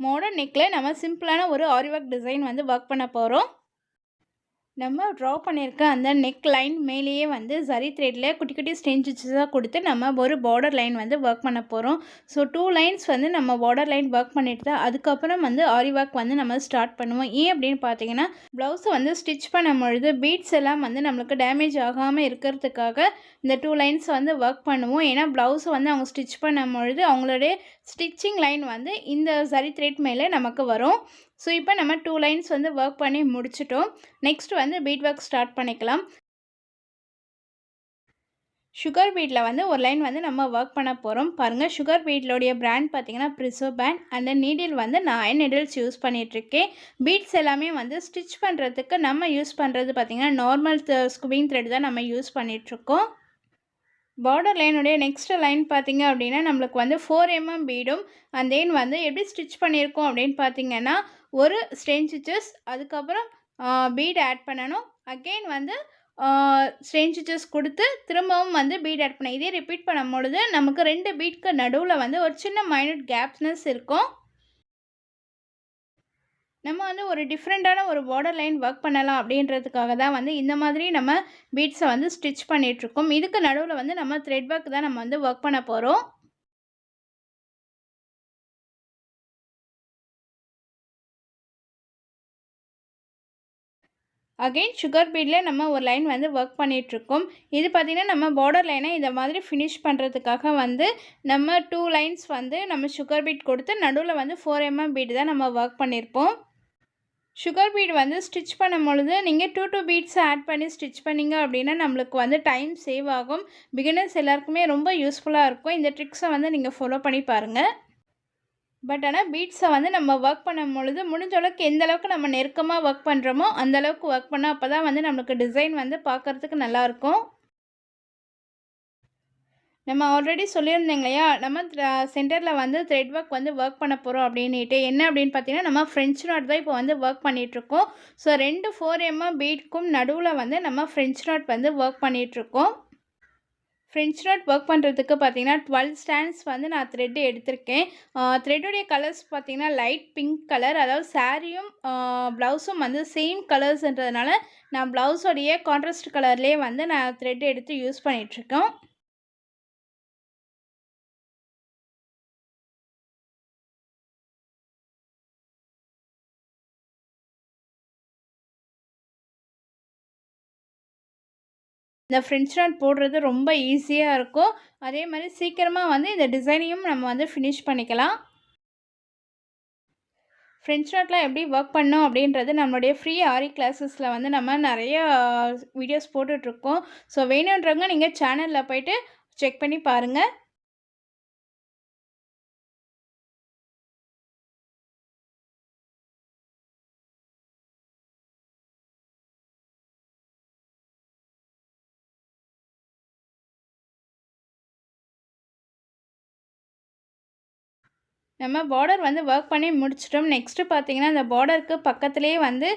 Modern நெக்கில் நம்ம சிம்பிளான ஒரு ஆரி ஒர்க் டிசைன் வந்து ஒர்க் பண்ண போகிறோம். நம்ம ட்ரா பண்ணியிருக்க அந்த நெக் லைன் மேலேயே வந்து ஜரி த்ரெட்டில் குட்டி குட்டி ஸ்டென்ச்சஸாக கொடுத்து நம்ம ஒரு பார்டர் லைன் வந்து ஒர்க் பண்ண போகிறோம். ஸோ 2 லைன்ஸ் வந்து நம்ம பார்டர் லைன் ஒர்க் பண்ணிட்டு தான் அதுக்கப்புறம் வந்து ஆரி ஒர்க் வந்து நம்ம ஸ்டார்ட் பண்ணுவோம். ஏன் அப்படின்னு பார்த்தீங்கன்னா, ப்ளவுஸை வந்து ஸ்டிச் பண்ணும் பொழுது பீட்ஸ் எல்லாம் வந்து நம்மளுக்கு டேமேஜ் ஆகாமல் இருக்கிறதுக்காக இந்த 2 லைன்ஸ் வந்து ஒர்க் பண்ணுவோம். ஏன்னா ப்ளவுஸை வந்து அவங்க ஸ்டிச் பண்ணும் பொழுது அவங்களுடைய ஸ்டிச்சிங் லைன் வந்து இந்த ஜரி த்ரெட் மேலே நமக்கு வரும். ஸோ இப்போ நம்ம 2 லைன்ஸ் வந்து ஒர்க் பண்ணி முடிச்சிட்டோம். நெக்ஸ்ட் வந்து பீட் ஒர்க் ஸ்டார்ட் பண்ணிக்கலாம். சுகர் பீட்டில் வந்து ஒரு லைன் வந்து நம்ம ஒர்க் பண்ண போகிறோம். பாருங்கள், சுகர் பீட்லோடைய பிராண்ட் பார்த்தீங்கன்னா ப்ரிசோ பேண்ட். அந்த நீடில் வந்து நான் அயன் நீடில்ஸ் யூஸ் பண்ணிகிட்ருக்கேன். பீட்ஸ் எல்லாமே வந்து ஸ்டிச் பண்ணுறதுக்கு நம்ம யூஸ் பண்ணுறது பார்த்திங்கன்னா நார்மல் ஸ்குபிங் த்ரெட் தான் நம்ம யூஸ் பண்ணிகிட்ருக்கோம். பார்டர் லைனுடைய நெக்ஸ்ட் லைன் பார்த்திங்க அப்படின்னா நம்மளுக்கு வந்து 4 mm பீடும் அண்ட் தென் வந்து எப்படி ஸ்டிச் பண்ணியிருக்கோம் அப்படின்னு பார்த்திங்கன்னா, ஒரு ஸ்டெயின் ஸ்டிச்சஸ், அதுக்கப்புறம் பீட் ஆட் பண்ணணும். அகெயின் வந்து ஸ்டெயின் ஸ்டிச்சஸ் கொடுத்து திரும்பவும் வந்து பீட் ஆட் பண்ணணும். இதே ரிப்பீட் பண்ணும்பொழுது நமக்கு 2 பீட்க்கு நடுவில் வந்து ஒரு சின்ன மைனூட் கேப்ஸ்னஸ் இருக்கும். நம்ம வந்து ஒரு டிஃப்ரெண்ட்டான ஒரு பார்டர் லைன் ஒர்க் பண்ணலாம் அப்படின்றதுக்காக தான் வந்து இந்த மாதிரி நம்ம பீட்ஸை வந்து ஸ்டிச் பண்ணிகிட்ருக்கோம். இதுக்கு நடுவில் வந்து நம்ம த்ரெட் ஒர்க் தான் நம்ம வந்து ஒர்க் பண்ண போகிறோம். அகெயின் சுகர் பீடில் நம்ம ஒரு லைன் வந்து ஒர்க் பண்ணிகிட்ருக்கோம். இது பார்த்திங்கன்னா நம்ம பார்டர் லைனை இந்த மாதிரி ஃபினிஷ் பண்ணுறதுக்காக வந்து நம்ம 2 லைன்ஸ் வந்து நம்ம சுகர் பீட் கொடுத்து நடுவில் வந்து 4 mm பீட் தான் நம்ம ஒர்க் பண்ணியிருப்போம். சுகர் பீட் வந்து ஸ்டிச் பண்ணும் பொழுது நீங்கள் 2 பீட்ஸ் ஆட் பண்ணி ஸ்டிச் பண்ணிங்க அப்படின்னா நம்மளுக்கு வந்து டைம் சேவ் ஆகும். பிகினர்ஸ் எல்லாருக்குமே ரொம்ப யூஸ்ஃபுல்லாக இருக்கும். இந்த ட்ரிக்ஸை வந்து நீங்கள் ஃபாலோ பண்ணி பாருங்கள். பட் ஆனால் பீட்ஸை வந்து நம்ம ஒர்க் பண்ணும் பொழுது முடிஞ்ச அளவுக்கு எந்த அளவுக்கு நம்ம நெருக்கமாக ஒர்க் பண்ணுறோமோ அந்தளவுக்கு ஒர்க் பண்ணால் அப்போ தான் வந்து நம்மளுக்கு டிசைன் வந்து பார்க்குறதுக்கு நல்லாயிருக்கும். நம்ம ஆல்ரெடி சொல்லியிருந்தேங்க இல்லையா, நம்ம சென்டரில் வந்து த்ரெட் ஒர்க் பண்ண போகிறோம் அப்படின்ட்டு. என்ன அப்படின்னு பார்த்தீங்கன்னா, நம்ம ஃப்ரெஞ்ச் நாட் தான் இப்போ வந்து ஒர்க் பண்ணிகிட்ருக்கோம். ஸோ 2 4 mm பீட்க்கும் நடுவில் வந்து நம்ம ஃப்ரெஞ்ச் நாட் வந்து ஒர்க் பண்ணிகிட்ருக்கோம். ஃப்ரெஞ்ச் நாட் ஒர்க் பண்ணுறதுக்கு பார்த்தீங்கன்னா 12 ஸ்டாண்ட்ஸ் வந்து நான் த்ரெட் எடுத்திருக்கேன். த்ரெட்டுடைய கலர்ஸ் பார்த்தீங்கன்னா லைட் பிங்க் கலர். அதாவது சாரியும் ப்ளவுஸும் வந்து சேம் கலர்ஸ்ன்றதுனால நான் ப்ளவுஸோடைய கான்ட்ராஸ்ட் கலர்லேயே வந்து நான் த்ரெட் எடுத்து யூஸ் பண்ணிகிட்ருக்கோம். இந்த ஃப்ரெஞ்ச் நாட் போடுறது ரொம்ப ஈஸியாக இருக்கும். அதே மாதிரி சீக்கிரமாக வந்து இந்த டிசைனையும் நம்ம வந்து ஃபினிஷ் பண்ணிக்கலாம். ஃப்ரெஞ்ச் நாட்லாம் எப்படி ஒர்க் பண்ணோம் அப்படின்றது நம்மளுடைய ஃப்ரீ ஆரி கிளாஸஸில் வந்து நம்ம நிறைய வீடியோஸ் போட்டுட்ருக்கோம். ஸோ வேணுன்றவங்க நீங்கள் சேனலில் போய்ட்டு செக் பண்ணி பாருங்கள். நம்ம பார்டர் வந்து ஒர்க் பண்ணி முடிச்சிட்டோம். நெக்ஸ்ட்டு பார்த்தீங்கன்னா, இந்த பார்டருக்கு பக்கத்துலேயே வந்து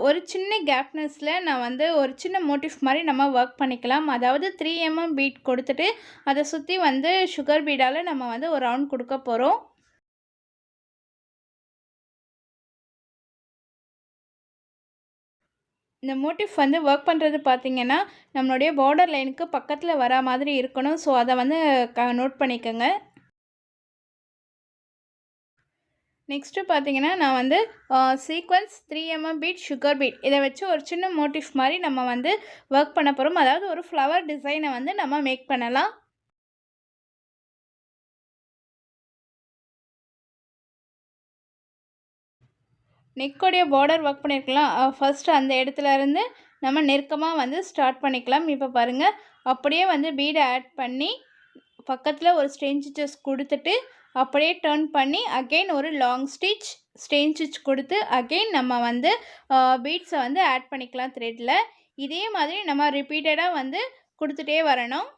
ஒரு சின்ன கேப்னஸில் நான் வந்து ஒரு சின்ன மோட்டிஃப் மாதிரி நம்ம ஒர்க் பண்ணிக்கலாம். அதாவது 3 mm பீட் கொடுத்துட்டு அதை சுற்றி வந்து சுகர் பீடால் நம்ம வந்து ஒரு ரவுண்ட் கொடுக்க போகிறோம். இந்த மோட்டிஃப் வந்து ஒர்க் பண்ணுறது பார்த்திங்கன்னா, நம்மளுடைய பார்டர் லைனுக்கு பக்கத்தில் வரா மாதிரி இருக்கணும். ஸோ அதை வந்து நோட் பண்ணிக்கோங்க. நெக்ஸ்ட்டு பார்த்தீங்கன்னா, நான் வந்து sequence 3 mm beet, sugar beet இதை வச்சு ஒரு சின்ன மோட்டிஃப் மாதிரி நம்ம வந்து ஒர்க் பண்ண போகிறோம். அதாவது ஒரு ஃப்ளவர் டிசைனை வந்து நம்ம மேக் பண்ணலாம். நெக்கோடைய பார்டர் ஒர்க் பண்ணியிருக்கலாம். ஃபஸ்ட்டு அந்த இடத்துல இருந்து நம்ம நெருக்கமாக வந்து ஸ்டார்ட் பண்ணிக்கலாம். இப்போ பாருங்கள், அப்படியே வந்து பீடை ஆட் பண்ணி பக்கத்தில் ஒரு ஸ்டெயின் ஸ்டிச்சஸ் கொடுத்துட்டு அப்படியே டர்ன் பண்ணி அகெயின் ஒரு லாங் ஸ்டிச், ஸ்டெயின் ஸ்டிச் கொடுத்து அகெயின் நம்ம வந்து பீட்ஸை வந்து ஆட் பண்ணிக்கலாம் த்ரெட்டில். இதே மாதிரி நம்ம ரிப்பீட்டடாக வந்து கொடுத்துட்டே வரணும்.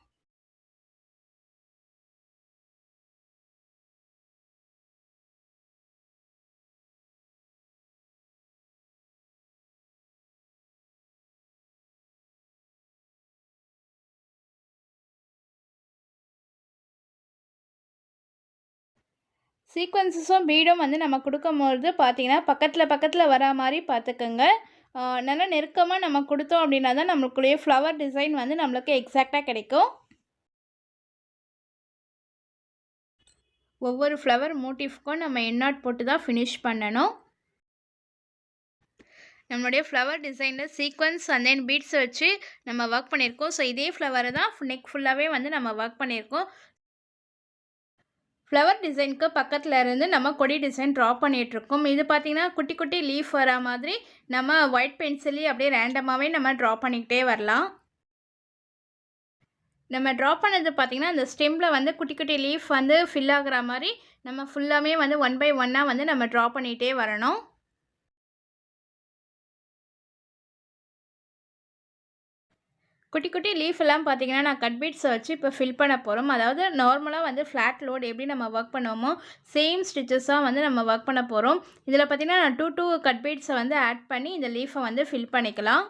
சீக்வன்ஸஸும் பீடும் வந்து நம்ம கொடுக்கும்பொழுது பார்த்திங்கன்னா பக்கத்தில் வரா மாதிரி பார்த்துக்கோங்க. நல்லா நெருக்கமாக நம்ம கொடுத்தோம் அப்படின்னா தான் நம்மளுக்குள்ளேயே ஃப்ளவர் டிசைன் வந்து நம்மளுக்கு எக்ஸாக்டாக கிடைக்கும். ஒவ்வொரு ஃப்ளவர் மோட்டிஃப்க்கும் நம்ம எண்ணாட் போட்டு தான் ஃபினிஷ் பண்ணணும். நம்மளுடைய ஃப்ளவர் டிசைனில் சீக்வன்ஸ் அண்ட் தென் பீட்ஸ் வச்சு நம்ம ஒர்க் பண்ணியிருக்கோம். ஸோ இதே ஃப்ளவரை தான் நெக் ஃபுல்லாகவே வந்து நம்ம ஒர்க் பண்ணியிருக்கோம். ஃப்ளவர் டிசைனுக்கு பக்கத்தில் இருந்து நம்ம கொடி டிசைன் ட்ரா பண்ணிகிட்ருக்கோம். இது பார்த்திங்கன்னா குட்டி குட்டி லீஃப் வரா மாதிரி நம்ம ஒயிட் பென்சிலி அப்படியே ரேண்டமாகவே நம்ம ட்ரா பண்ணிக்கிட்டே வரலாம். நம்ம ட்ரா பண்ணது பார்த்திங்கன்னா அந்த ஸ்டெம்மில் வந்து குட்டி குட்டி லீஃப் வந்து ஃபில் ஆகிற மாதிரி நம்ம ஃபுல்லாமே வந்து 1 by 1 வந்து நம்ம ட்ரா பண்ணிகிட்டே வரணும். குட்டி குட்டி லீஃப் எல்லாம் பார்த்திங்கன்னா நான் கட் பீட்ஸை வச்சு இப்போ ஃபில் பண்ண போகிறோம். அதாவது நார்மலாக வந்து ஃப்ளாட் லோட் எப்படி நம்ம ஒர்க் பண்ணுவோமோ சேம் ஸ்டிச்சஸாக வந்து நம்ம ஒர்க் பண்ண போகிறோம். இதில் பார்த்திங்கன்னா நான் 2 கட் பீட்ஸை வந்து ஆட் பண்ணி இந்த லீஃபை வந்து ஃபில் பண்ணிக்கலாம்.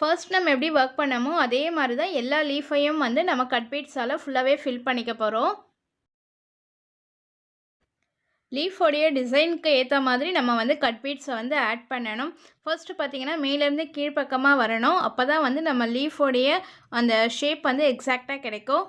ஃபர்ஸ்ட் நம்ம எப்படி ஒர்க் பண்ணமோ அதே மாதிரி தான் எல்லா லீஃபையும் வந்து நம்ம கட் பீட்ஸால் ஃபுல்லாகவே ஃபில் பண்ணிக்க போகிறோம். லீஃபோடைய டிசைனுக்கு ஏற்ற மாதிரி நம்ம வந்து கட் பீட்ஸை வந்து ஆட் பண்ணணும். ஃபர்ஸ்ட்டு பார்த்திங்கன்னா மேலேருந்து கீழ்ப்பக்கமாக வரணும். அப்போ தான் வந்து நம்ம லீஃபோடைய அந்த ஷேப் வந்து எக்ஸாக்டாக கிடைக்கும்.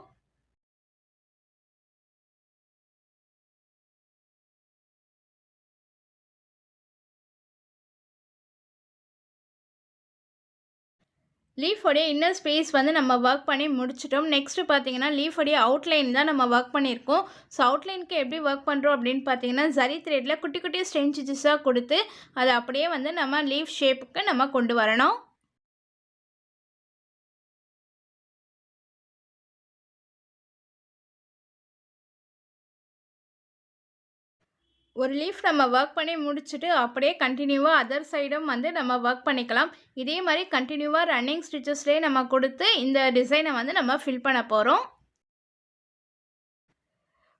லீஃபோடைய இன்னர் ஸ்பேஸ் வந்து நம்ம ஒர்க் பண்ணி முடிச்சிட்டோம். நெக்ஸ்ட்டு பார்த்திங்கன்னா லீஃபோடைய அவுட்லைன் தான் நம்ம ஒர்க் பண்ணியிருக்கோம். ஸோ அவுட்லைனுக்கு எப்படி ஒர்க் பண்ணுறோம் அப்படின்னு பார்த்திங்கன்னா ஜரி த்ரெட்டில் குட்டி குட்டி ஸ்டென்ச்சஸாக கொடுத்து அதை அப்படியே வந்து நம்ம லீஃப் ஷேப்புக்கு நம்ம கொண்டு வரணும். ஒரு லீஃப் நம்ம ஒர்க் பண்ணி முடிச்சுட்டு அப்படியே கண்டினியூவாக அதர் சைடும் வந்து நம்ம ஒர்க் பண்ணிக்கலாம். இதே மாதிரி கண்டினியூவாக ரன்னிங் ஸ்டிச்சஸ்லேயே நம்ம கொடுத்து இந்த டிசைனை வந்து நம்ம ஃபில் பண்ண போகிறோம்.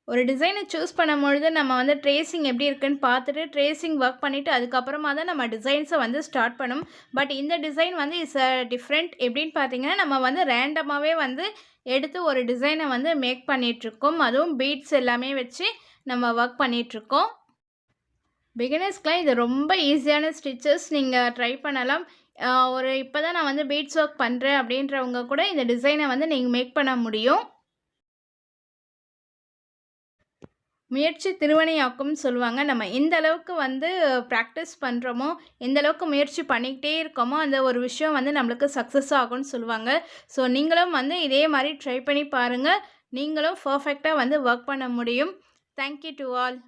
ஒரு டிசைனை சூஸ் பண்ணும்பொழுது நம்ம வந்து ட்ரேசிங் எப்படி இருக்குன்னு பார்த்துட்டு ட்ரேசிங் ஒர்க் பண்ணிவிட்டு அதுக்கப்புறமா தான் நம்ம டிசைன்ஸை வந்து ஸ்டார்ட் பண்ணணும். பட் இந்த டிசைன் வந்து இஸ் டிஃப்ரெண்ட். எப்படின்னு பார்த்தீங்கன்னா நம்ம வந்து ரேண்டமாகவே வந்து எடுத்து ஒரு டிசைனை வந்து மேக் பண்ணிகிட்ருக்கோம். அதுவும் பீட்ஸ் எல்லாமே வச்சு நம்ம ஒர்க் பண்ணிகிட்ருக்கோம். பிகினர்ஸ்க்குலாம் இது ரொம்ப ஈஸியான ஸ்டிச்சஸ். நீங்கள் ட்ரை பண்ணலாம். இப்போ தான் நான் வந்து பீட்ஸ் ஒர்க் பண்ணுறேன் அப்படின்றவங்க கூட இந்த டிசைனை வந்து நீங்கள் மேக் பண்ண முடியும். முயற்சி திருவினையாக்கும்னு சொல்லுவாங்க. நம்ம எந்த அளவுக்கு வந்து ப்ராக்டிஸ் பண்ணுறோமோ, எந்த அளவுக்கு முயற்சி பண்ணிக்கிட்டே இருக்கோமோ அந்த ஒரு விஷயம் வந்து நம்மளுக்கு சக்ஸஸ் ஆகும்னு சொல்லுவாங்க. ஸோ நீங்களும் வந்து இதே மாதிரி ட்ரை பண்ணி பாருங்கள். நீங்களும் பர்ஃபெக்டாக வந்து ஒர்க் பண்ண முடியும். Thank you to all.